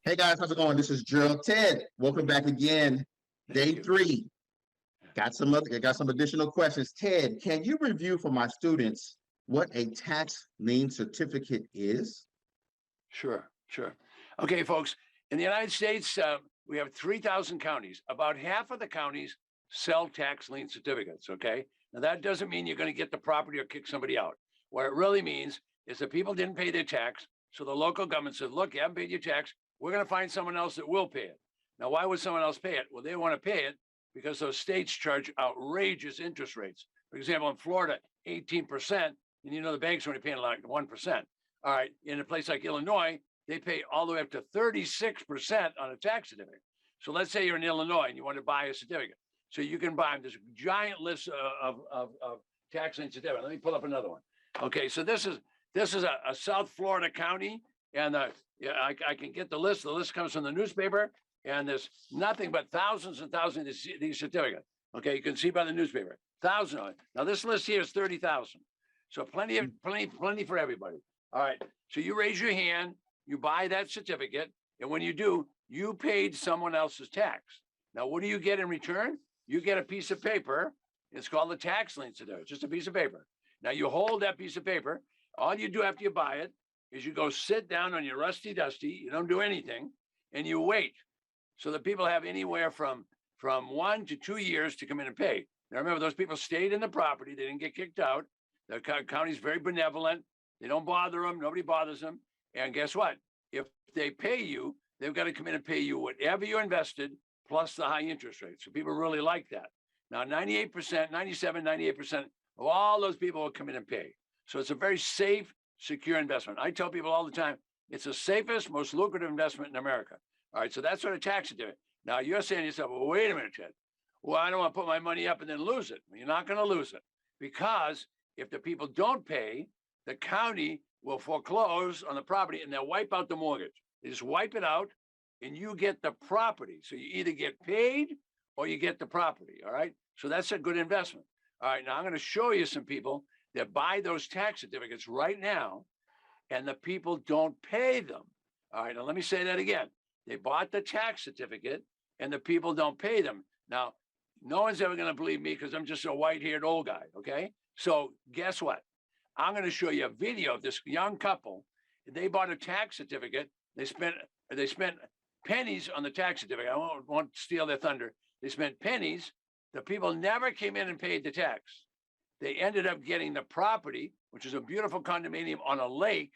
Hey guys, how's it going? This is Gerald. Ted, welcome back again. Day three. Got some additional questions. Ted, can you review for my students what a tax lien certificate is? Sure, sure. Okay, folks, in the United States, we have 3,000 counties. About half of the counties sell tax lien certificates, okay? Now, that doesn't mean you're going to get the property or kick somebody out. What it really means is that people didn't pay their tax, so the local government said, look, you haven't paid your tax. We're going to find someone else that will pay it. Now, why would someone else pay it? Well, they want to pay it because those states charge outrageous interest rates. For example, in Florida, 18%, and you know the banks are only paying like 1%. All right, in a place like Illinois, they pay all the way up to 36% on a tax certificate. So let's say you're in Illinois and you want to buy a certificate. So you can buy them. There's a giant list of tax lien certificates. Let me pull up another one. Okay, so this is a South Florida county, and yeah, I can get the list. The list comes from the newspaper, and there's nothing but thousands and thousands of these certificates. Okay, you can see by the newspaper, thousands of it. Now this list here is 30,000, so plenty for everybody. All right, so you raise your hand, you buy that certificate, and when you do, you paid someone else's tax. Now, what do you get in return? You get a piece of paper. It's called a tax lien certificate. It's just a piece of paper. Now, you hold that piece of paper. All you do after you buy it is you go sit down on your rusty dusty. You don't do anything, and you wait. So the people have anywhere from 1 to 2 years to come in and pay. Now, remember, those people stayed in the property. They didn't get kicked out. The county's very benevolent. They don't bother them. Nobody bothers them. And guess what? If they pay you, they've got to come in and pay you whatever you invested plus the high interest rate. So people really like that. Now, 98%, 97, 98% of all those people will come in and pay. So it's a very safe, secure investment. I tell people all the time, it's the safest, most lucrative investment in America. All right, so that's what a tax certificate. Now, you're saying to yourself, well, wait a minute, Ted. Well, I don't want to put my money up and then lose it. Well, you're not going to lose it because if the people don't pay, the county will foreclose on the property and they'll wipe out the mortgage. They just wipe it out and you get the property. So you either get paid or you get the property. All right. So that's a good investment. All right. Now I'm going to show you some people that buy those tax certificates right now and the people don't pay them. All right. Now let me say that again. They bought the tax certificate and the people don't pay them. Now, no one's ever going to believe me because I'm just a white-haired old guy. Okay. So guess what? I'm going to show you a video of this young couple. They bought a tax certificate. They spent pennies on the tax certificate. I won't steal their thunder. They spent pennies. The people never came in and paid the tax. They ended up getting the property, which is a beautiful condominium on a lake.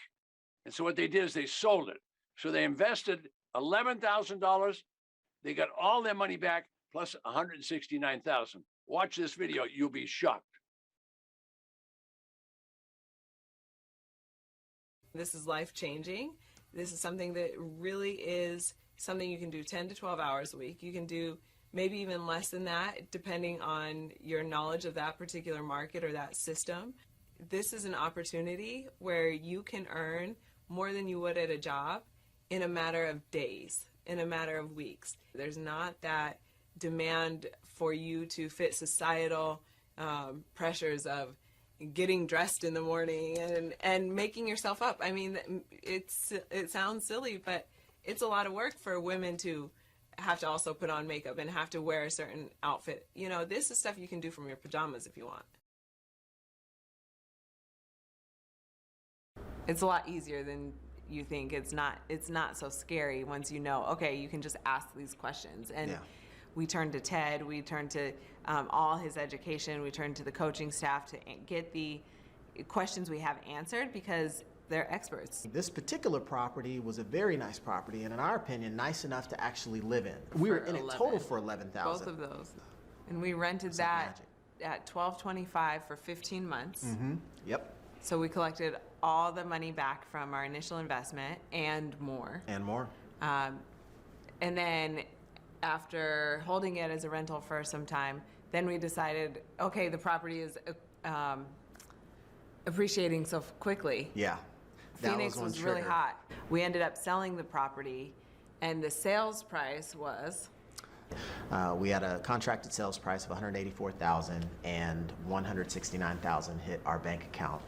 And so what they did is they sold it. So they invested $11,000. They got all their money back plus $169,000. Watch this video. You'll be shocked. This is life-changing. This is something that really is something you can do 10 to 12 hours a week. You can do maybe even less than that, depending on your knowledge of that particular market or that system. This is an opportunity where you can earn more than you would at a job in a matter of days, in a matter of weeks. There's not that demand for you to fit societal pressures of getting dressed in the morning and making yourself up. I mean, it sounds silly, but it's a lot of work for women to have to also put on makeup and have to wear a certain outfit. You know, this is stuff you can do from your pajamas if you want. It's a lot easier than you think. It's not so scary once you know, okay, you can just ask these questions. And yeah. We turned to Ted, we turned to all his education, we turned to the coaching staff to get the questions we have answered because they're experts. This particular property was a very nice property, and in our opinion, nice enough to actually live in. We were in it total for $11,000. Both of those. And we rented that at $12.25 for 15 months. Mm-hmm. Yep. So we collected all the money back from our initial investment and more. And more. And then after holding it as a rental for some time, then we decided, okay, the property is appreciating so quickly. Yeah. Phoenix was really hot. We ended up selling the property, and the sales price was? We had a contracted sales price of $184,000, and $169,000 hit our bank account.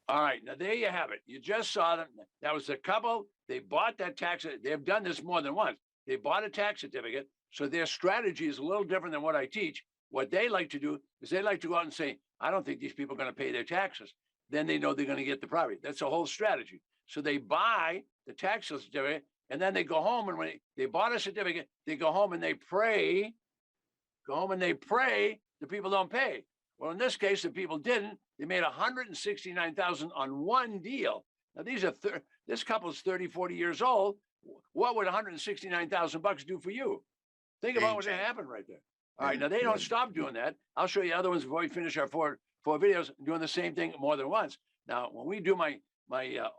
All right, now there you have it. You just saw them. That was a couple. They bought that tax. They've done this more than once. They bought a tax certificate. So their strategy is a little different than what I teach. What they like to do is they like to go out and say, I don't think these people are going to pay their taxes. Then they know they're going to get the property. That's a whole strategy. So they buy the tax certificate and then they go home. And when they bought a certificate, they go home and they pray, the people don't pay. Well, in this case, the people didn't. They made $169,000 on one deal. Now, this couple's 30, 40 years old. What would $169,000 do for you? Think about what happened right there. All right, now they don't stop doing that. I'll show you other ones before we finish our four videos, doing the same thing more than once. Now, when we do my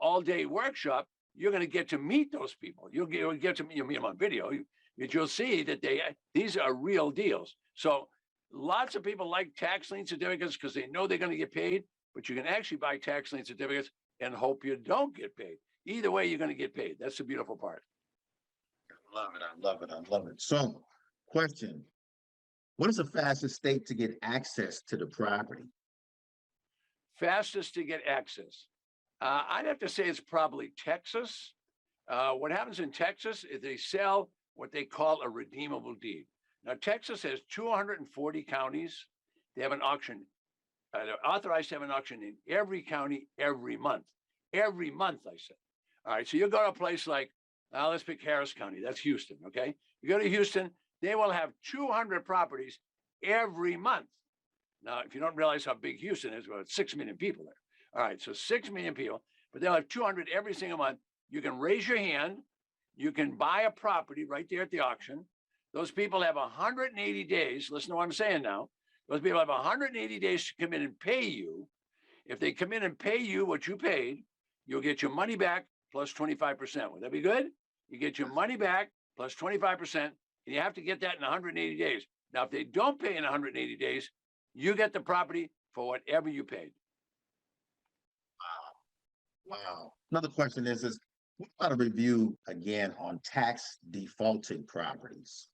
all-day workshop, you're going to get to meet those people. You'll get to meet them on video. You'll see that these are real deals. So lots of people like tax lien certificates because they know they're going to get paid, but you can actually buy tax lien certificates and hope you don't get paid. Either way, you're going to get paid. That's the beautiful part. I love it. I love it. I love it. So, question. What is the fastest state to get access to the property? Fastest to get access. I'd have to say it's probably Texas. What happens in Texas is they sell what they call a redeemable deed. Now, Texas has 240 counties. They have an auction. They're authorized to have an auction in every county every month. Every month, I said. All right, so you go to a place like, let's pick Harris County. That's Houston, okay? You go to Houston, they will have 200 properties every month. Now, if you don't realize how big Houston is, well, it's 6 million people there. All right, so 6 million people, but they'll have 200 every single month. You can raise your hand. You can buy a property right there at the auction. Those people have 180 days. Listen to what I'm saying now. Those people have 180 days to come in and pay you. If they come in and pay you what you paid, you'll get your money back plus 25%. Would that be good? You get your money back plus 25%, and you have to get that in 180 days. Now, if they don't pay in 180 days, you get the property for whatever you paid. Wow. Another question is what about a review again on tax defaulted properties?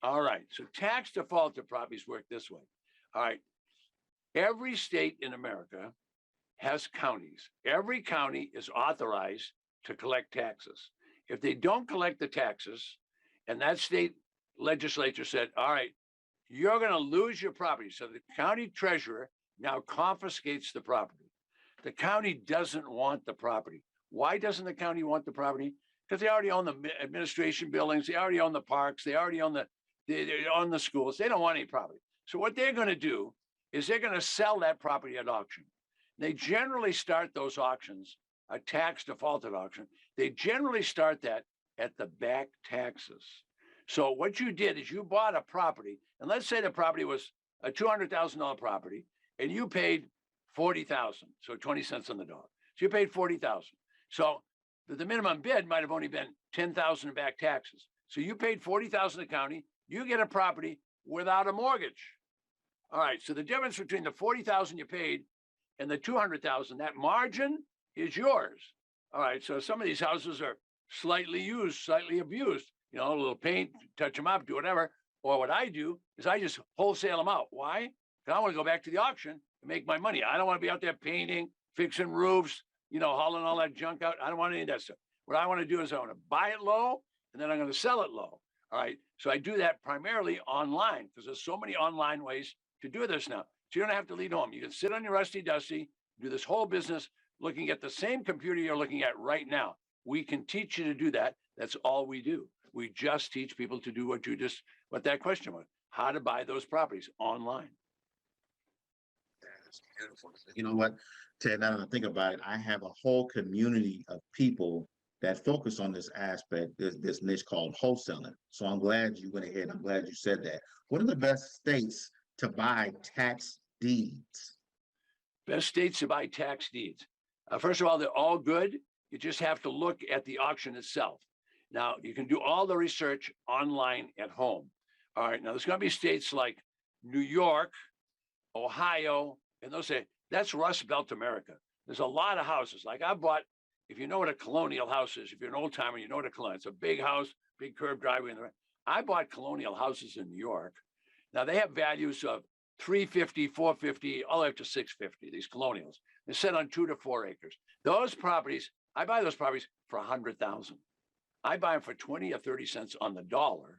All right. So tax defaulted properties work this way. All right. Every state in America has counties. Every county is authorized to collect taxes. If they don't collect the taxes, and that state legislature said, all right, you're going to lose your property. So the county treasurer now confiscates the property. The county doesn't want the property. Why doesn't the county want the property? Because they already own the administration buildings. They already own the parks. They already own the schools. They don't want any property. So what they're going to do is they're going to sell that property at auction. They generally start those auctions, a tax defaulted auction. They generally start that at the back taxes. So what you did is you bought a property, and let's say the property was a $200,000 property, and you paid $40,000, so 20 cents on the dollar. So you paid $40,000. So the minimum bid might have only been $10,000 in back taxes. So you paid $40,000 to the county. You get a property without a mortgage. All right. So the difference between the $40,000 you paid and the $200,000, that margin is yours. All right. So some of these houses are slightly used, slightly abused. You know, a little paint, touch them up, do whatever. Or what I do is I just wholesale them out. Why? Because I want to go back to the auction and make my money. I don't want to be out there painting, fixing roofs, you know, hauling all that junk out. I don't want any of that stuff. What I want to do is I want to buy it low, and then I'm going to sell it low. All right. So I do that primarily online because there's so many online ways to do this now. So you don't have to leave home. You can sit on your rusty dusty, do this whole business looking at the same computer you're looking at right now. We can teach you to do that. That's all we do. We just teach people to do what that question was, how to buy those properties online. That's beautiful. You know what, Ted, now that I think about it, I have a whole community of people that focus on this aspect, this niche called wholesaling. So I'm glad you went ahead. I'm glad you said that. What are the best states to buy tax deeds? Best states to buy tax deeds. First of all, they're all good. You just have to look at the auction itself. Now, you can do all the research online at home. All right, now there's going to be states like New York, Ohio, and they'll say, that's Rust Belt America. There's a lot of houses. Like I bought, if you know what a colonial house is, if you're an old timer, you know what a colonial, it's a big house, big curved driveway. I bought colonial houses in New York. Now they have values of $350, $450, all the way up to $650, these colonials. They're set on 2 to 4 acres. Those properties, I buy those properties for $100,000. I buy them for 20 or 30 cents on the dollar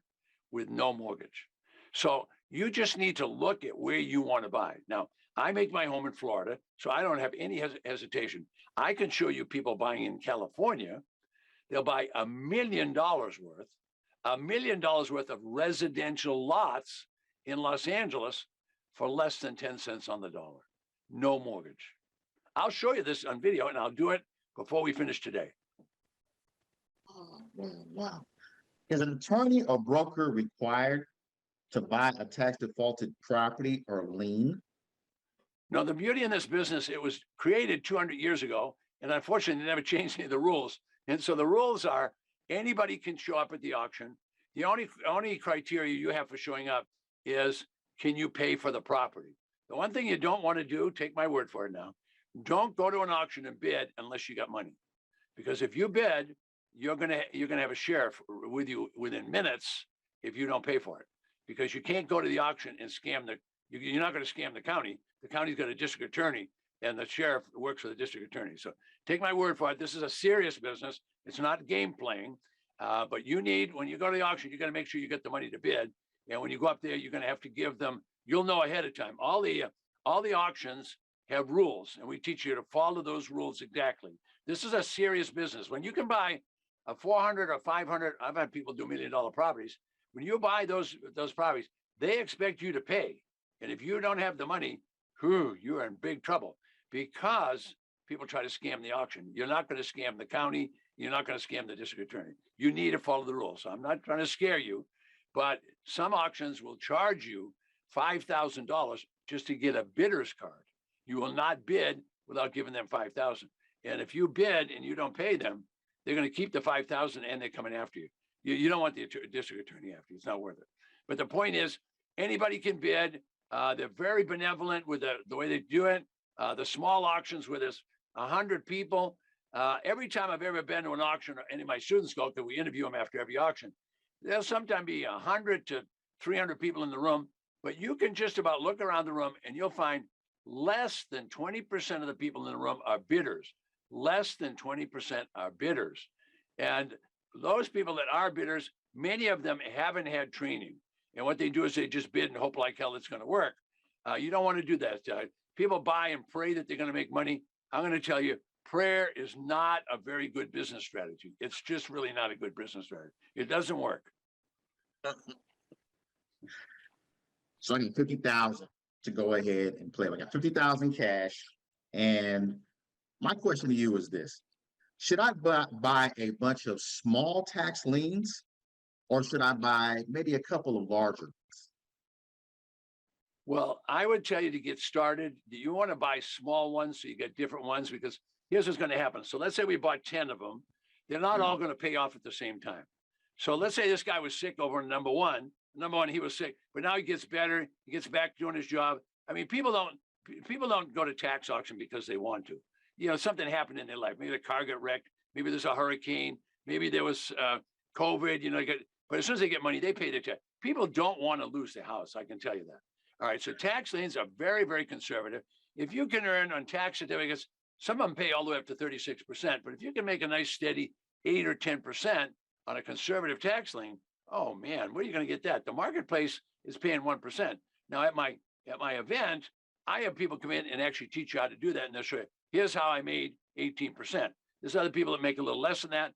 with no mortgage. So you just need to look at where you want to buy. Now, I make my home in Florida, so I don't have any hesitation. I can show you people buying in California. They'll buy $1 million worth, $1 million worth of residential lots in Los Angeles for less than 10 cents on the dollar. No mortgage. I'll show you this on video, and I'll do it before we finish today. Oh, wow. Is an attorney or broker required to buy a tax defaulted property or lien? No, the beauty in this business, it was created 200 years ago, and unfortunately, they never changed any of the rules. And so the rules are anybody can show up at the auction. The only criteria you have for showing up is, can you pay for the property? The one thing you don't want to do, take my word for it now, don't go to an auction and bid unless you got money. Because if you bid, you're gonna have a sheriff with you within minutes if you don't pay for it. Because you can't go to the auction and scam you're not going to scam the county. The county's got a district attorney, and the sheriff works for the district attorney. So take my word for it. This is a serious business. It's not game playing. But you need, when you go to the auction, you got to make sure you get the money to bid. And when you go up there, you're going to have to give them, you'll know ahead of time. All the auctions have rules, and we teach you to follow those rules exactly. This is a serious business. When you can buy a 400 or 500, I've had people do $1 million properties. When you buy those properties, they expect you to pay. And if you don't have the money, you are in big trouble, because people try to scam the auction. You're not going to scam the county. You're not going to scam the district attorney. You need to follow the rules. So I'm not trying to scare you, but some auctions will charge you $5,000 just to get a bidder's card. You will not bid without giving them $5,000. And if you bid and you don't pay them, they're going to keep the $5,000 and they're coming after you. You don't want the district attorney after you. It's not worth it. But the point is, anybody can bid. They're very benevolent with the way they do it. The small auctions where there's 100 people. Every time I've ever been to an auction, or any of my students go, because we interview them after every auction, there'll sometimes be 100 to 300 people in the room, but you can just about look around the room and you'll find less than 20% of the people in the room are bidders. Less than 20% are bidders. And those people that are bidders, many of them haven't had training. And what they do is they just bid and hope like hell it's going to work. You don't want to do that. People buy and pray that they're going to make money. I'm going to tell you, prayer is not a very good business strategy. It's just really not a good business strategy. It doesn't work. So I need 50,000 to go ahead and play. I got 50,000 cash. And my question to you is this: should I buy a bunch of small tax liens, or should I buy maybe a couple of larger ones? Well, I would tell you to get started, you want to buy small ones so you get different ones, because here's what's going to happen. So let's say we bought 10 of them. They're not all going to pay off at the same time. So let's say this guy was sick over in number one. Number one, he was sick, but now he gets better. He gets back doing his job. I mean, people don't go to tax auction because they want to. You know, something happened in their life. Maybe the car got wrecked. Maybe there's a hurricane. Maybe there was COVID. You know, but as soon as they get money, they pay their tax. People don't want to lose their house. I can tell you that. All right. So tax liens are very, very conservative. If you can earn on tax certificates, some of them pay all the way up to 36%. But if you can make a nice steady 8 or 10% on a conservative tax lien, oh man, where are you going to get that? The marketplace is paying 1%. Now at my event, I have people come in and actually teach you how to do that. And they'll show you, here's how I made 18%. There's other people that make a little less than that.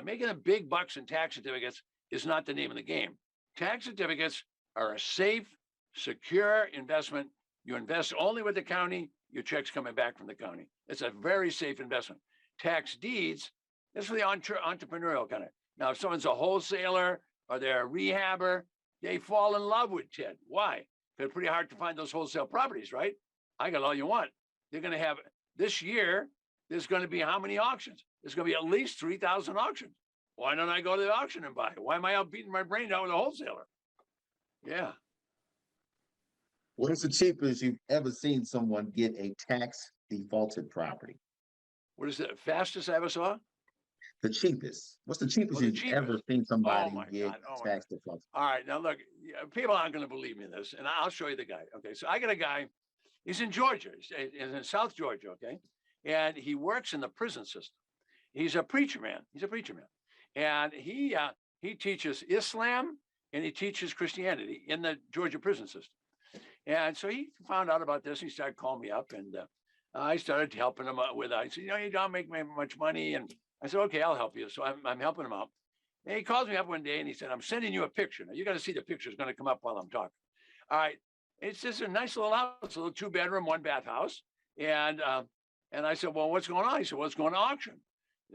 Making the big bucks in tax certificates is not the name of the game. Tax certificates are a safe, secure investment. You invest only with the county, your check's coming back from the county. It's a very safe investment. Tax deeds, that's for the entrepreneurial kind of. Now, if someone's a wholesaler or they're a rehabber, they fall in love with TED. Why? Because it's pretty hard to find those wholesale properties, right? I got all you want. They're going to have, this year, there's going to be how many auctions? There's going to be at least 3,000 auctions. Why don't I go to the auction and buy? Why am I out beating my brain out with a wholesaler? Yeah. What is the cheapest you've ever seen someone get a tax defaulted property? What is the fastest I ever saw? The cheapest. What's the cheapest the you've ever cheapest. seen Oh somebody my get God. Oh my God. tax default? All right. Now look, people aren't going to believe me in this, and I'll show you the guy. Okay. So I got a guy, he's in Georgia, he's in South Georgia. Okay. And he works in the prison system. He's a preacher man. He's a preacher man. And he teaches Islam and he teaches Christianity in the Georgia prison system. And so he found out about this. He started calling me up, and I started helping him out with it. I said, you don't make much money. And I said, okay, I'll help you. So I'm helping him out. And he calls me up one day and he said, I'm sending you a picture. Now you got to see the picture. It's going to come up while I'm talking. All right. It's just a nice little house, a little 2-bedroom, 1-bath house. And I said, well, what's going on? He said, well, it's going to auction.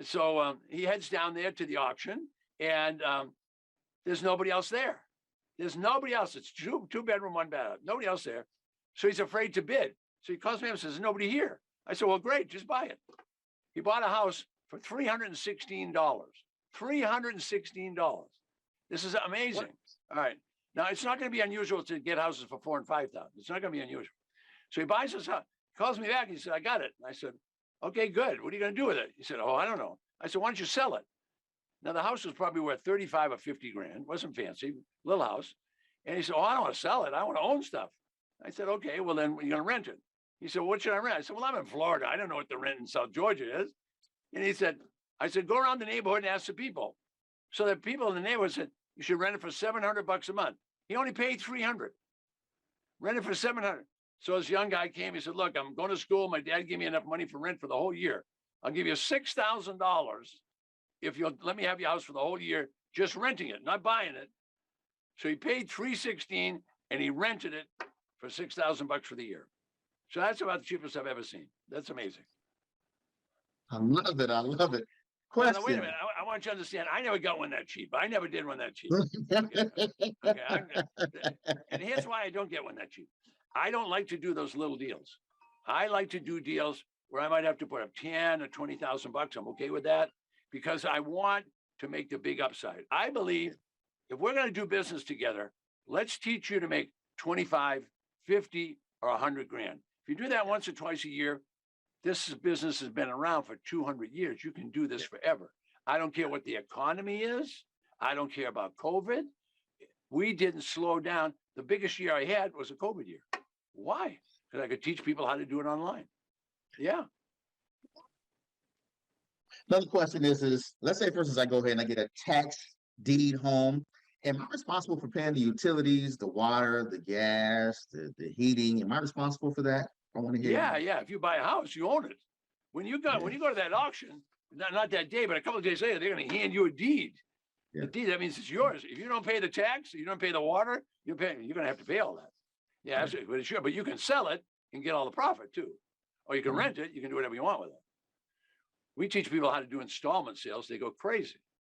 So he heads down there to the auction, and there's nobody else there. There's nobody else. It's 2-bedroom, 1-bath. Nobody else there. So he's afraid to bid. So he calls me up and says, there's nobody here. I said, well, great, just buy it. He bought a house for $316. $316. This is amazing. All right. Now, it's not going to be unusual to get houses for $4,000 and $5,000. It's not going to be unusual. So he buys this house, calls me back. He said, I got it. And I said, okay, good. What are you going to do with it? He said, oh, I don't know. I said, why don't you sell it? Now, the house was probably worth 35 or 50 grand. Wasn't fancy, little house. And he said, oh, I don't want to sell it. I want to own stuff. I said, okay, well, then you're going to rent it. He said, what should I rent? I said, well, I'm in Florida. I don't know what the rent in South Georgia is. And he said, I said, go around the neighborhood and ask the people. So the people in the neighborhood said, you should rent it for $700 a month. He only paid $300. Rented for $700. So this young guy came. He said, look, I'm going to school. My dad gave me enough money for rent for the whole year. I'll give you $6,000 if you'll let me have your house for the whole year, just renting it, not buying it. So he paid $316 and he rented it for $6,000 for the year. So that's about the cheapest I've ever seen. That's amazing. I love it. I love it. Now, Question. wait a minute. I want you to understand. I never got one that cheap. I never did one that cheap. Okay, and here's why I don't get one that cheap. I don't like to do those little deals. I like to do deals where I might have to put up 10 or 20,000 bucks. I'm okay with that because I want to make the big upside. I believe if we're going to do business together, let's teach you to make 25, 50, or 100 grand. If you do that once or twice a year, this business has been around for 200 years. You can do this forever. I don't care what the economy is. I don't care about COVID. We didn't slow down. The biggest year I had was a COVID year. Why? Because I could teach people how to do it online. Yeah. Another question is let's say, for instance, I go ahead and I get a tax deed home. Am I responsible for paying the utilities, the water, the gas, the heating? Am I responsible for that? I want to hear. Yeah. If you buy a house, you own it. When you go to that auction, not that day, but a couple of days later, they're going to hand you a deed. Yeah. The deed, that means it's yours. If you don't pay the tax, you don't pay the water, you're going to have to pay all that. Yeah, absolutely. But sure, but you can sell it and get all the profit too. Or you can rent it, you can do whatever you want with it. We teach people how to do installment sales. They go crazy.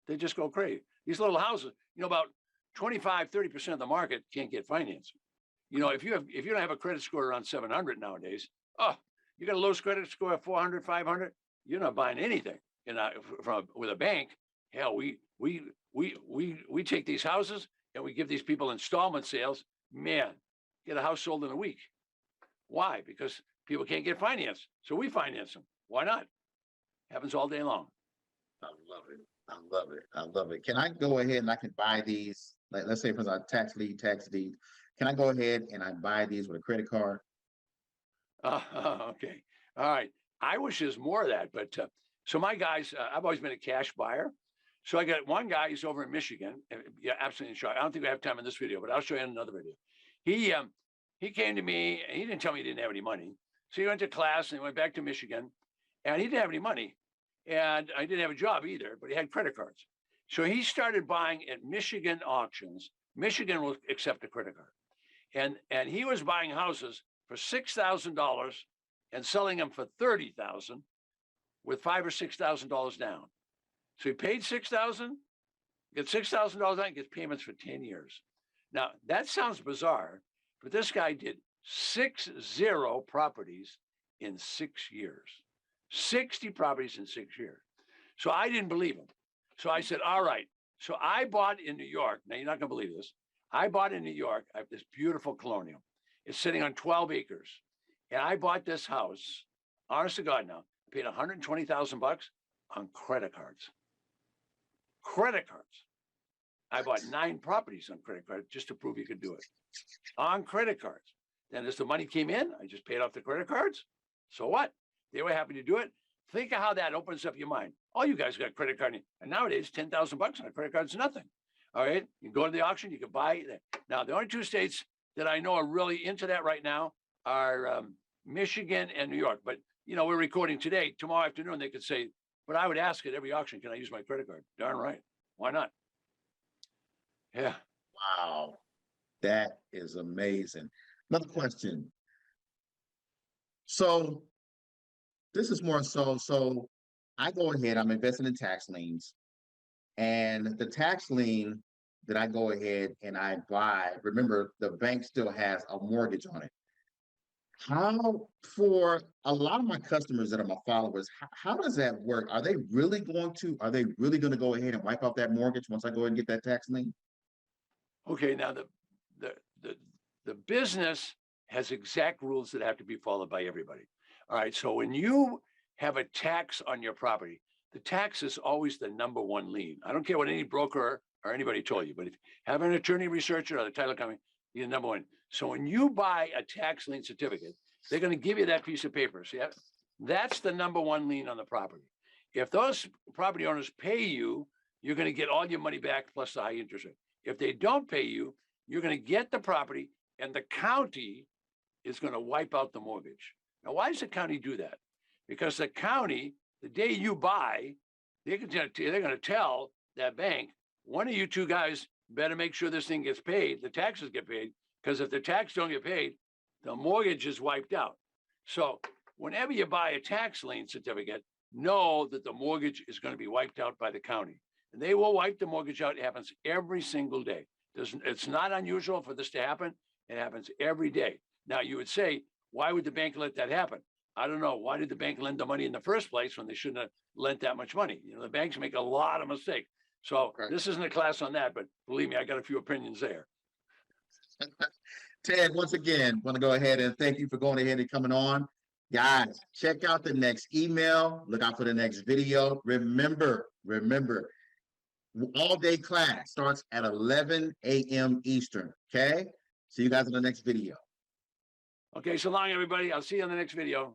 They just go crazy. These little houses, about 25, 30% of the market can't get financing. If you don't have a credit score around 700 nowadays, you got a low credit score of 400, 500, you're not buying anything with a bank. Hell, we take these houses and we give these people installment sales. Man, get a house sold in a week. Why? Because people can't get finance. So we finance them. Why not? Happens all day long. I love it. I love it. I love it. Can I go ahead and I can buy these? Like, let's say for a tax deed. Can I go ahead and I buy these with a credit card? Okay. All right. I wish there's more of that, but so my guys, I've always been a cash buyer. So I got one guy, he's over in Michigan. Yeah, absolutely sure. I don't think we have time in this video, but I'll show you in another video. He came to me and he didn't tell me he didn't have any money. So he went to class and he went back to Michigan and he didn't have any money. And I didn't have a job either, but he had credit cards. So he started buying at Michigan auctions. Michigan will accept a credit card. And he was buying houses for $6,000 and selling them for $30,000 with $5,000 or $6,000 down. So he paid $6,000, gets $6,000 down, gets payments for 10 years. Now that sounds bizarre, but this guy did 60 properties in 6 years. 60 properties in 6 years. So I didn't believe him. So I said, all right. So I bought in New York. Now you're not going to believe this. I bought in New York. I have this beautiful colonial. It's sitting on 12 acres. And I bought this house, honest to God now, I paid $120,000. on credit cards. Credit cards. I bought 9 properties on credit card just to prove you could do it on credit cards. Then as the money came in, I just paid off the credit cards. So what? They were happy to do it. Think of how that opens up your mind. All you guys got credit card, and nowadays $10,000 on a credit card is nothing. All right, you go to the auction, you can buy it. Now, the only 2 states that I know are really into that right now are Michigan and New York. But you know, we're recording today. Tomorrow afternoon, they could say, but I would ask at every auction, can I use my credit card? Darn right. Why not? Yeah. Wow, that is amazing. Another question. So this is more so I go ahead, I'm investing in tax liens, and the tax lien that I go ahead and I buy, remember, the bank still has a mortgage on it. How, for a lot of my customers that are my followers, how does that work? Are they really going to go ahead and wipe out that mortgage once I go ahead and get that tax lien? Okay, now the business has exact rules that have to be followed by everybody. All right, so when you have a tax on your property, the tax is always the number 1 lien. I don't care what any broker or anybody told you, but if you have an attorney researcher or the title company, you're number 1. So when you buy a tax lien certificate, they're going to give you that piece of paper. See, that's the number 1 lien on the property. If those property owners pay you, you're going to get all your money back plus the high interest rate. If they don't pay you, you're going to get the property and the county is going to wipe out the mortgage. Now, why does the county do that? Because the county, the day you buy, they're going to tell that bank, one of you 2 guys better make sure this thing gets paid, the taxes get paid, because if the tax don't get paid, the mortgage is wiped out. So whenever you buy a tax lien certificate, know that the mortgage is going to be wiped out by the county. And they will wipe the mortgage out. It happens every single day. It's not unusual for this to happen. It happens every day. Now, you would say, why would the bank let that happen? I don't know. Why did the bank lend the money in the first place when they shouldn't have lent that much money? You know, the banks make a lot of mistakes. So This isn't a class on that, but believe me, I got a few opinions there. Ted, once again, want to go ahead and thank you for going ahead and coming on. Guys, check out the next email. Look out for the next video. Remember, all day class starts at 11 a.m. Eastern. Okay? See you guys in the next video. Okay, so long, everybody. I'll see you on the next video.